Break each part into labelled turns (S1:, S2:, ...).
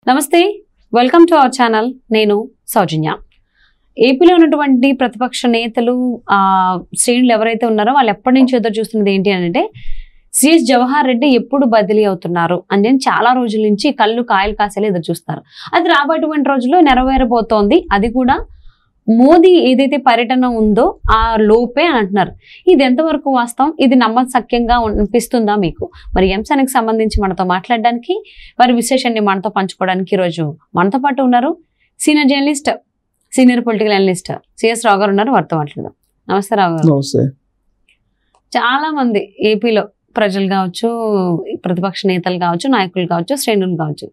S1: నమస్తే, welcome to our channel. నేను సౌజన్య. ఏపీలో ఉన్నటువంటి ప్రతిపక్ష నేతలు శ్రేణులు ఎవరైతే ఉన్నారో వాళ్ళు ఎప్పటి నుంచి ఎదురు చూస్తున్నది ఏంటి అంటే సిఎస్ జవహర్ రెడ్డి ఎప్పుడు బదిలీ అవుతున్నారు అని చాలా రోజుల నుంచి కళ్ళు కాయలు కాసేలా ఎదురు చూస్తారు. అది రాబోయేటువంటి రోజుల్లో నెరవేరబోతోంది. అది కూడా మోదీ ఏదైతే పర్యటన ఉందో ఆ లోపే అని అంటున్నారు. ఇది ఎంతవరకు వాస్తవం? ఇది నమ్మసక్యంగా అనిపిస్తుందా మీకు? మరి ఈ అంశానికి సంబంధించి మనతో మాట్లాడడానికి, వారి విశేషాన్ని మనతో పంచుకోవడానికి ఈరోజు మనతో పాటు ఉన్నారు senior journalist, senior political analyst CS Rao garu ఉన్నారు. వారితో మాట్లాడదాం. నమస్తే రావు గారు.
S2: నమస్తే.
S1: చాలా మంది ఏపీలో ప్రజలు కావచ్చు, ప్రతిపక్ష నేతలు కావచ్చు, నాయకులు కావచ్చు, శ్రేణులు కావచ్చు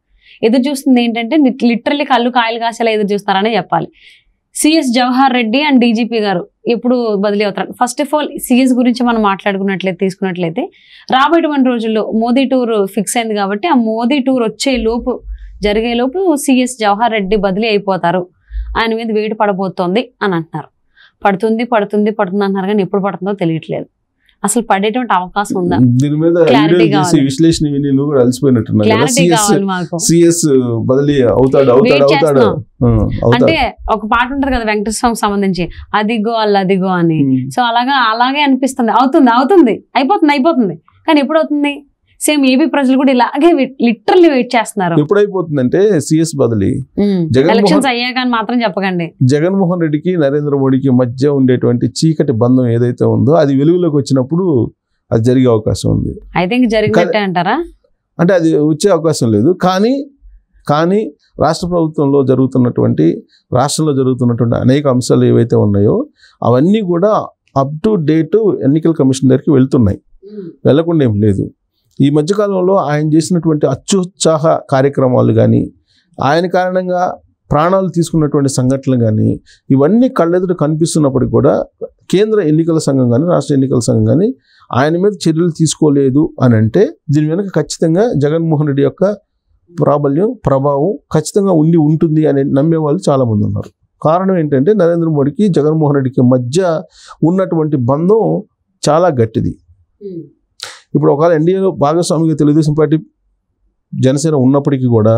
S1: ఎదురు చూస్తుంది ఏంటంటే లిటరల్లీ కళ్ళు కాయలు కాసేలా ఎదురు చూస్తారనే చెప్పాలి. CS Jawahar Reddy and DGP గారు ఎప్పుడు బదిలీ అవుతారు? ఫస్ట్ ఆఫ్ ఆల్ సిఎస్ గురించి మనం మాట్లాడుకున్నట్లయితే తీసుకున్నట్లయితే రాబోయేటువంటి రోజుల్లో మోదీ టూర్ ఫిక్స్ అయింది కాబట్టి ఆ మోదీ టూర్ జరిగే లోపు సిఎస్ జవహర్ రెడ్డి బదిలీ అయిపోతారు, ఆయన మీద వేడి పడబోతోంది అని అంటున్నారు. పడుతుంది అంటున్నారు కానీ ఎప్పుడు పడుతుందో తెలియట్లేదు. అసలు పడేటువంటి అవకాశం ఉందా?
S2: దీని మీద విశ్లేషణ విని నువ్వు కూడా అలసిపోయినట్టున్నావు. సిఎస్ బదిలీ అవుతాడు.
S1: అంటే ఒక పాట ఉంటది కదా వెంకటేశ్వర స్వామికి సంబంధించి, అదిగో అదిగో అని. సో అలాగే అనిపిస్తుంది. అవుతుంది అయిపోతుంది కానీ ఎప్పుడు అవుతుంది? సేమ్ ఏపీ ప్రజలు కూడా ఇలాగే లిటరల్లీ వెయిట్ చేస్తున్నారు.
S2: ఎప్పుడు అయిపోతుందంటే సిఎస్ బదిలీ
S1: ఎలక్షన్స్ అయ్యాక మాత్రం చెప్పకండి.
S2: జగన్మోహన్ రెడ్డికి నరేంద్ర మోడీకి మధ్య ఉండేటువంటి చీకటి బంధం ఏదైతే ఉందో అది వెలుగులోకి వచ్చినప్పుడు అది జరిగే అవకాశం ఉంది.
S1: ఐ థింక్ జరిగినట్టే అంటారా?
S2: అంటే అది వచ్చే అవకాశం లేదు. కానీ రాష్ట్ర ప్రభుత్వంలో రాష్ట్రంలో జరుగుతున్నటువంటి అనేక అంశాలు ఏవైతే ఉన్నాయో అవన్నీ కూడా అప్ టు డేట్ ఎన్నికల కమిషన్ దగ్గరికి వెళ్తున్నాయి. వెళ్లకుండా ఏం లేదు. ఈ మధ్యకాలంలో ఆయన చేసినటువంటి అత్యుత్సాహ కార్యక్రమాలు కానీ, ఆయన కారణంగా ప్రాణాలు తీసుకున్నటువంటి సంఘటనలు కానీ ఇవన్నీ కళ్ళెదుట కనిపిస్తున్నప్పటికీ కూడా కేంద్ర ఎన్నికల సంఘం కానీ, రాష్ట్ర ఎన్నికల సంఘం కానీ ఆయన మీద చర్యలు తీసుకోలేదు అని అంటే దీని వెనక ఖచ్చితంగా జగన్మోహన్ రెడ్డి యొక్క ప్రభావం ఖచ్చితంగా ఉంటుంది అని నమ్మే వాళ్ళు చాలామంది ఉన్నారు. కారణం ఏంటంటే నరేంద్ర మోడీకి జగన్మోహన్ రెడ్డికి మధ్య ఉన్నటువంటి బంధం చాలా గట్టిది. ఇప్పుడు ఒకవేళ ఎన్డీఏలో భాగస్వామిగా తెలుగుదేశం పార్టీ, జనసేన ఉన్నప్పటికీ కూడా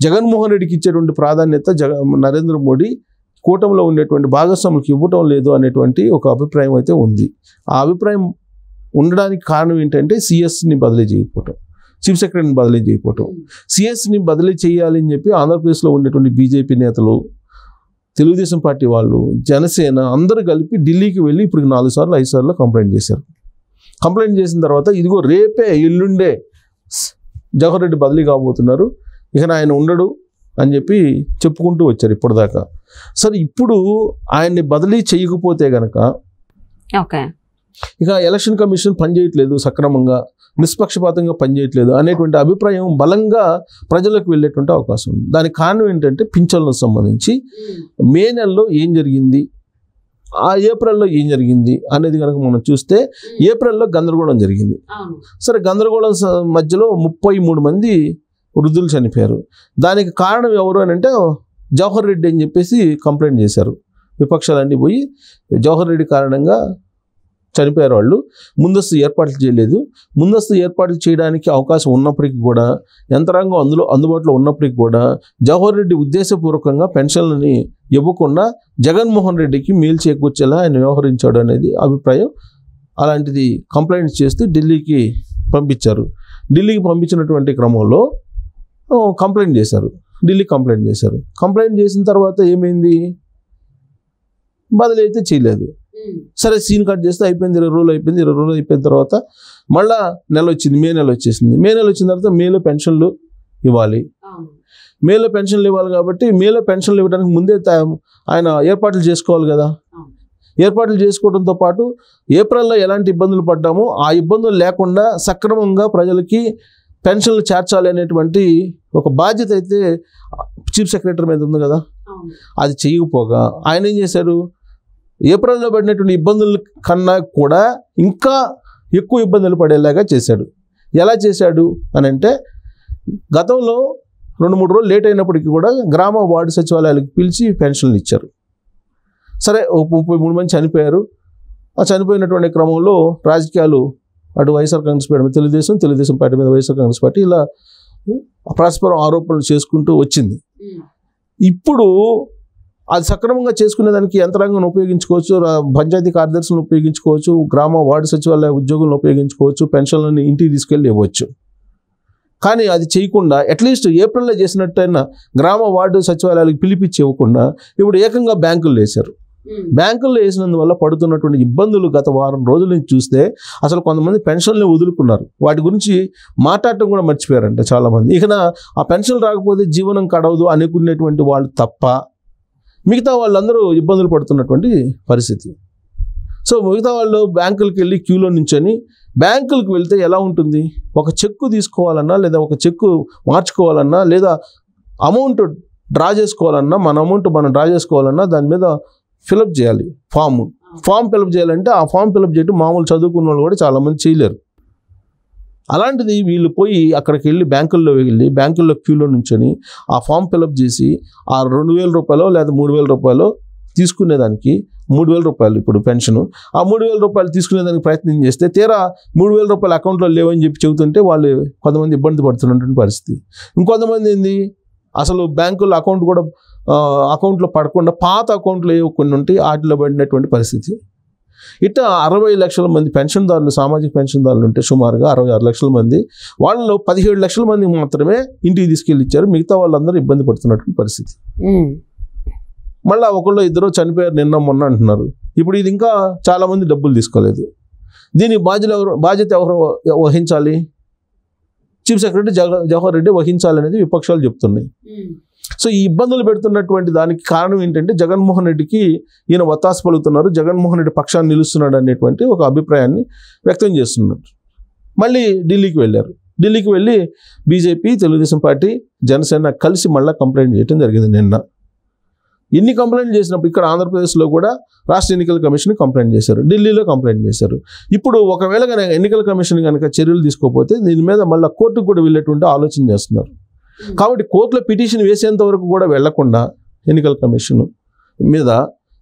S2: జగన్మోహన్ రెడ్డికి ఇచ్చేటువంటి ప్రాధాన్యత నరేంద్ర మోడీ కూటమిలో ఉండేటువంటి భాగస్వాములకు ఇవ్వటం లేదు అనేటువంటి ఒక అభిప్రాయం అయితే ఉంది. ఆ అభిప్రాయం ఉండడానికి కారణం ఏంటంటే సిఎస్ని బదిలీ చేయకపోవటం, చీఫ్ సెక్రటరీని బదిలీ చేయకపోవటం. సిఎస్ని బదిలీ చేయాలని చెప్పి ఆంధ్రప్రదేశ్లో ఉండేటువంటి బీజేపీ నేతలు, తెలుగుదేశం పార్టీ వాళ్ళు, జనసేన అందరూ కలిపి ఢిల్లీకి వెళ్ళి ఇప్పుడు 4 సార్లు 5 సార్లు కంప్లైంట్ చేశారు. కంప్లైంట్ చేసిన తర్వాత ఇదిగో రేపే ఎల్లుండే జవహర్ రెడ్డి బదిలీ కాబోతున్నారు, ఇక ఆయన ఉండడు అని చెప్పి చెప్పుకుంటూ వచ్చారు ఇప్పటిదాకా. సరే, ఇప్పుడు ఆయన్ని బదిలీ చేయకపోతే గనక ఇక ఎలక్షన్ కమిషన్ పనిచేయట్లేదు, సక్రమంగా నిష్పక్షపాతంగా పనిచేయట్లేదు అనేటువంటి అభిప్రాయం బలంగా ప్రజలకు వెళ్ళేటువంటి అవకాశం ఉంది. దానికి కారణం ఏంటంటే పింఛన్లకు సంబంధించి మే నెలలో ఏం జరిగింది, ఆ ఏప్రిల్లో ఏం జరిగింది అనేది కనుక మనం చూస్తే ఏప్రిల్లో గందరగోళం జరిగింది. సరే, గందరగోళం మధ్యలో 33 మంది వృద్ధులు చనిపోయారు. దానికి కారణం ఎవరు అని అంటే జవహర్ రెడ్డి అని చెప్పేసి కంప్లైంట్ చేశారు. విపక్షాలన్నీ పోయి జవహర్ రెడ్డి కారణంగా చనిపోయారు వాళ్ళు, ముందస్తు ఏర్పాట్లు చేయలేదు. ముందస్తు ఏర్పాట్లు చేయడానికి అవకాశం ఉన్నప్పటికీ కూడా, యంత్రాంగం అందుబాటులో ఉన్నప్పటికీ కూడా జవహర్ రెడ్డి ఉద్దేశపూర్వకంగా పెన్షన్లని ఇవ్వకుండా జగన్మోహన్ రెడ్డికి మేలు చేకూర్చేలా ఆయన వ్యవహరించాడు అనేది అభిప్రాయం. అలాంటిది కంప్లైంట్ చేస్తూ ఢిల్లీకి పంపించారు. ఢిల్లీకి పంపించినటువంటి క్రమంలో కంప్లైంట్ చేశారు. కంప్లైంట్ చేసిన తర్వాత ఏమైంది? బదిలీ అయితే చేయలేదు. సరే, సీన్ కట్ చేస్తే అయిపోయింది. 20 రోజులు అయిపోయిన తర్వాత మళ్ళా నెల వచ్చింది, మే నెల వచ్చేసింది. మే నెల వచ్చిన తర్వాత మేలో పెన్షన్లు ఇవ్వాలి. కాబట్టి మేలో పెన్షన్లు ఇవ్వడానికి ముందే ఆయన ఏర్పాట్లు చేసుకోవాలి కదా. ఏర్పాట్లు చేసుకోవడంతో పాటు ఏప్రిల్లో ఎలాంటి ఇబ్బందులు పడ్డామో ఆ ఇబ్బందులు లేకుండా సక్రమంగా ప్రజలకి పెన్షన్లు చేర్చాలి అనేటువంటి ఒక బాధ్యత అయితే చీఫ్ సెక్రటరీ మీద ఉంది కదా. అది చేయకపోగా ఆయన ఏం చేశారు? ఏప్రిల్లో పడినటువంటి ఇబ్బందుల కన్నా కూడా ఇంకా ఎక్కువ ఇబ్బందులు పడేలాగా చేశాడు. ఎలా చేశాడు అని అంటే, గతంలో 2-3 రోజులు లేట్ అయినప్పటికీ కూడా గ్రామ వార్డు సచివాలయాలకు పిలిచి పెన్షన్లు ఇచ్చారు. సరే, 33 మంది చనిపోయారు. ఆ చనిపోయినటువంటి క్రమంలో రాజకీయాలు అటు వైఎస్ఆర్ కాంగ్రెస్ పార్టీ మీద తెలుగుదేశం పార్టీ మీద వైఎస్ఆర్ కాంగ్రెస్ పార్టీ ఇలా పరస్పరం ఆరోపణలు చేసుకుంటూ వచ్చింది. ఇప్పుడు అది సక్రమంగా చేసుకునేదానికి యంత్రాంగాన్ని ఉపయోగించుకోవచ్చు, పంచాయతీ కార్యదర్శులను ఉపయోగించుకోవచ్చు, గ్రామ వార్డు సచివాలయ ఉద్యోగులను ఉపయోగించుకోవచ్చు, పెన్షన్లను ఇంటికి తీసుకెళ్ళి ఇవ్వచ్చు. కానీ అది చేయకుండా అట్లీస్ట్ ఏప్రిల్లో చేసినట్టయినా గ్రామ వార్డు సచివాలయాలకు పిలిపించి ఇవ్వకుండా ఇప్పుడు ఏకంగా బ్యాంకుల్లో వేశారు. బ్యాంకుల్లో వేసినందువల్ల పడుతున్నటువంటి ఇబ్బందులు గత వారం రోజుల నుంచి చూస్తే అసలు కొంతమంది పెన్షన్లు వదులుకున్నారు. వాటి గురించి మాట్లాడటం కూడా మర్చిపోయారంట చాలామంది. ఇక ఆ పెన్షన్ రాకపోతే జీవనం కడవదు అనుకునేటువంటి వాళ్ళు తప్ప మిగతా వాళ్ళందరూ ఇబ్బందులు పడుతున్నటువంటి పరిస్థితి. సో మిగతా వాళ్ళు బ్యాంకులకు వెళ్ళి క్యూలో నించొని, బ్యాంకులకు వెళ్తే ఎలా ఉంటుంది, ఒక చెక్కు తీసుకోవాలన్నా లేదా ఒక చెక్కు మార్చుకోవాలన్నా లేదా అమౌంట్ డ్రా చేసుకోవాలన్నా, మన అమౌంట్ మనం డ్రా చేసుకోవాలన్నా దాని మీద ఫిలప్ చేయాలి. ఫామ్ ఫిలప్ చేయాలంటే ఆ ఫామ్ ఫిలప్ చేయడం మామూలు చదువుకున్న వాళ్ళు కూడా చాలామంది చేయలేరు. అలాంటిది వీళ్ళు పోయి అక్కడికి వెళ్ళి బ్యాంకుల్లో క్యూలో నుంచొని ఆ ఫామ్ ఫిలప్ చేసి ఆ 2,000 రూపాయలు లేదా 3,000 రూపాయలు తీసుకునేదానికి, 3,000 రూపాయలు ఇప్పుడు పెన్షను, ఆ 3,000 రూపాయలు తీసుకునేదానికి ప్రయత్నం చేస్తే తీరా 3,000 రూపాయలు అకౌంట్లో లేవని చెప్పి చెబుతుంటే వాళ్ళు కొంతమంది ఇబ్బంది పడుతున్నటువంటి పరిస్థితి. ఇంకొంతమంది ఏంది, అసలు బ్యాంకుల్లో అకౌంట్లో పడకుండా పాత అకౌంట్లు ఏవో కొన్ని ఉంటాయి, వాటిలో పడినటువంటి పరిస్థితి. ఇట్లా 60 లక్షల మంది పెన్షన్దారులు, సామాజిక పెన్షన్దారులు ఉంటే సుమారుగా 66 లక్షల మంది, వాళ్ళలో 17 లక్షల మంది మాత్రమే ఇంటికి తీసుకెళ్ళి ఇచ్చారు. మిగతా వాళ్ళందరూ ఇబ్బంది పడుతున్నటువంటి పరిస్థితి. మళ్ళీ ఒకళ్ళు ఇద్దరు చనిపోయారు నిన్న మొన్న అంటున్నారు. ఇప్పుడు ఇది ఇంకా చాలామంది డబ్బులు తీసుకోలేదు. దీనికి బాధ్యత ఎవరు వహించాలి? చీఫ్ సెక్రటరీ జవహర్ రెడ్డి వహించాలనేది విపక్షాలు చెప్తున్నాయి. సో ఈ ఇబ్బందులు పెడుతున్నటువంటి దానికి కారణం ఏంటంటే జగన్మోహన్ రెడ్డికి ఈయన వత్తాసు పలుకుతున్నారు, జగన్మోహన్ రెడ్డి పక్షాన్ని నిలుస్తున్నాడు అనేటువంటి ఒక అభిప్రాయాన్ని వ్యక్తం చేస్తున్నారు. మళ్ళీ ఢిల్లీకి వెళ్ళారు. ఢిల్లీకి వెళ్ళి బీజేపీ, తెలుగుదేశం పార్టీ, జనసేన కలిసి మళ్ళీ కంప్లైంట్ చేయడం జరిగింది నిన్న. ఇన్ని కంప్లైంట్ చేసినప్పుడు ఇక్కడ ఆంధ్రప్రదేశ్లో కూడా రాష్ట్ర ఎన్నికల కమిషన్ కంప్లైంట్ చేశారు, ఢిల్లీలో కంప్లైంట్ చేశారు. ఇప్పుడు ఒకవేళ కనుక ఎన్నికల కమిషన్ కనుక చర్యలు తీసుకోకపోతే దీని మీద మళ్ళీ కోర్టుకు కూడా వెళ్ళేటువంటి ఆలోచన చేస్తున్నారు. కాబట్టి కోర్టులో పిటిషన్ వేసేంత వరకు కూడా వెళ్లకుండా ఎన్నికల కమిషన్ మీద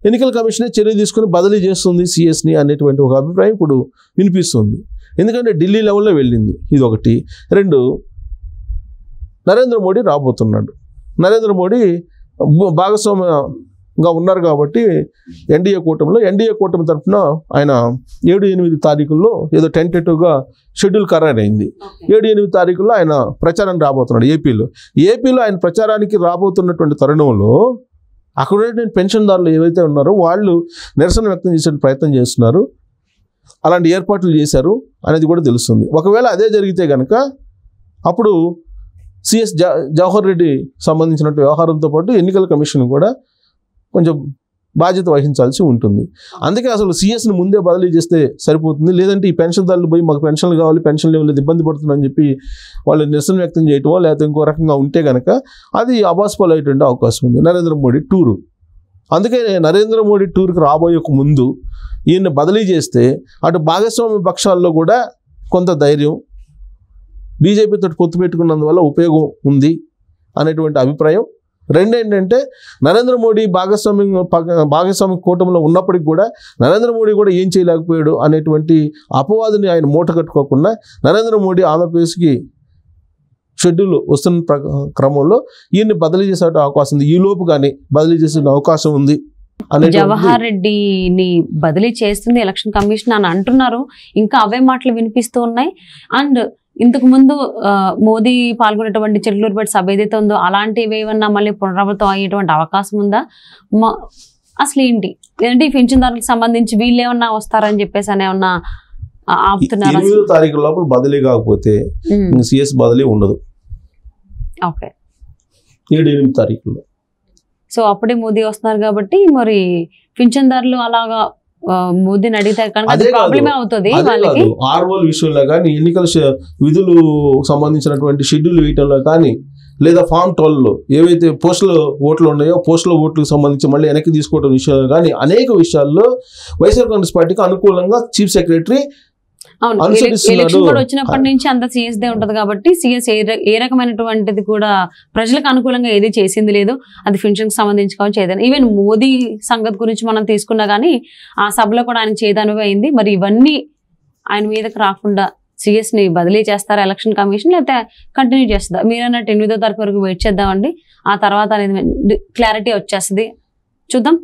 S2: ఎన్నికల కమిషనే చర్య తీసుకుని బదిలీ చేస్తుంది సిఎస్ని అనేటువంటి ఒక అభిప్రాయం ఇప్పుడు వినిపిస్తుంది. ఎందుకంటే ఢిల్లీ లెవెల్లో వెళ్ళింది, ఇది ఒకటి. 2, నరేంద్ర మోడీ రాబోతున్నాడు. నరేంద్ర మోడీ భాగస్వామ్యంగా ఉన్నారు కాబట్టి ఎన్డీఏ కూటమి తరఫున ఆయన 7-8 తారీఖుల్లో ఏదో టెంటేటివ్గా షెడ్యూల్ ఖరారైంది. 7-8 తారీఖుల్లో ఆయన ప్రచారానికి రాబోతున్నాడు ఏపీలో ఆయన ప్రచారానికి రాబోతున్నటువంటి తరుణంలో అక్కడ ఉన్నటువంటి పెన్షన్దారులు ఏవైతే ఉన్నారో వాళ్ళు నిరసన వ్యక్తం చేసే ప్రయత్నం చేస్తున్నారు, అలాంటి ఏర్పాట్లు చేశారు అనేది కూడా తెలుస్తుంది. ఒకవేళ అదే జరిగితే కనుక అప్పుడు సిఎస్ జవహర్ రెడ్డి సంబంధించినటువంటి వ్యవహారంతో పాటు ఎన్నికల కమిషన్ కూడా కొంచెం బాధ్యత వహించాల్సి ఉంటుంది. అందుకే అసలు సిఎస్ని ముందే బదిలీ చేస్తే సరిపోతుంది. లేదంటే ఈ పెన్షన్దారులు పోయి మాకు పెన్షన్లు కావాలి, పెన్షన్లు ఇవ్వలేదు, ఇబ్బంది పడుతుందని చెప్పి వాళ్ళు నిరసన వ్యక్తం చేయటమో లేకపోతే ఇంకో రకంగా ఉంటే కనుక అది అబాస్పాలు అయ్యేటువంటి అవకాశం ఉంది. నరేంద్ర మోడీ టూరు, అందుకే నరేంద్ర మోడీ టూర్కి రాబోయే ముందు ఈయన్ని బదిలీ చేస్తే అటు భాగస్వామ్య పక్షాల్లో కూడా కొంత ధైర్యం, బీజేపీతో పొత్తు పెట్టుకున్నందువల్ల ఉపయోగం ఉంది అనేటువంటి అభిప్రాయం. 2 ఏంటంటే నరేంద్ర మోడీ భాగస్వామ్య కూటమిలో ఉన్నప్పటికీ కూడా నరేంద్ర మోడీ కూడా ఏం చేయలేకపోయాడు అనేటువంటి అపవాదుని ఆయన మూట కట్టుకోకుండా నరేంద్ర మోడీ ఆంధ్రప్రదేశ్కి షెడ్యూల్ వస్తున్న క్రమంలో ఈయన్ని బదిలీ చేసే అవకాశం ఉంది, ఈ లోపు కానీ బదిలీ చేసే అవకాశం ఉంది.
S1: జవహర్ రెడ్డిని బదిలీ చేస్తుంది ఎలక్షన్ కమిషన్ అని అంటున్నారు. ఇంకా అవే మాటలు వినిపిస్తూ ఉన్నాయి. అండ్ ఇంతకు ముందు మోదీ పాల్గొనేటువంటి చిట్లూరుపేట సభ ఏదైతే ఉందో అలాంటివి ఏమన్నా మళ్ళీ పునరావృతం అయ్యేటువంటి అవకాశం ఉందా? అసలు ఏంటి ఏంటి పింఛన్దారులకు సంబంధించి వీళ్ళు ఏమన్నా వస్తారని చెప్పేసి అని ఏమన్నా ఆపుతున్నారు?
S2: 8వ తారీఖు లోపల బదిలీ కాకపోతే సిఎస్ బదిలీ ఉండదు.
S1: ఓకే,
S2: 7-8 తారీఖుల్లో.
S1: సో అప్పుడే మోదీ వస్తున్నారు కాబట్టి మరి పింఛన్దారులు అలాగా మోదీని అడిగితే కనుక ప్రాబ్లమే అవుతుంది వాళ్ళకి.
S2: ఆర్ఓల విషయంలో కానీ ఎన్నికల విధులు సంబంధించినటువంటి షెడ్యూల్ వేయటంలో కానీ లేదా ఫామ్ 12లో ఏవైతే పోస్టుల ఓట్లు ఉన్నాయో పోస్టుల ఓట్లకు సంబంధించి మళ్ళీ వెనక్కి తీసుకోవడం విషయంలో కానీ అనేక విషయాల్లో వైఎస్ఆర్ కాంగ్రెస్ పార్టీకి అనుకూలంగా చీఫ్ సెక్రటరీ
S1: ఎలక్షన్ కూడా వచ్చినప్పటి నుంచి అంత సిఎస్ దే ఉంటది కాబట్టి సిఎస్ ఏ రకమైనటువంటిది కూడా ప్రజలకు అనుకూలంగా ఏది చేసింది లేదు. అది పెన్షన్ కి సంబంధించి కావచ్చు ఏదైనా. ఈవెన్ మోదీ సంగతి గురించి మనం తీసుకున్నా కానీ ఆ సభలో కూడా ఆయన చేదనుభవం అయింది. మరి ఇవన్నీ ఆయన మీదకి రాకుండా సిఎస్ ని బదిలీ చేస్తారా ఎలక్షన్ కమిషన్, లేకపోతే కంటిన్యూ చేస్తుందా? మీరన్నట్టు 8వ తారీఖు వరకు వెయిట్ చేద్దామండి. ఆ తర్వాత అనేది క్లారిటీ వచ్చేస్తుంది. చూద్దాం.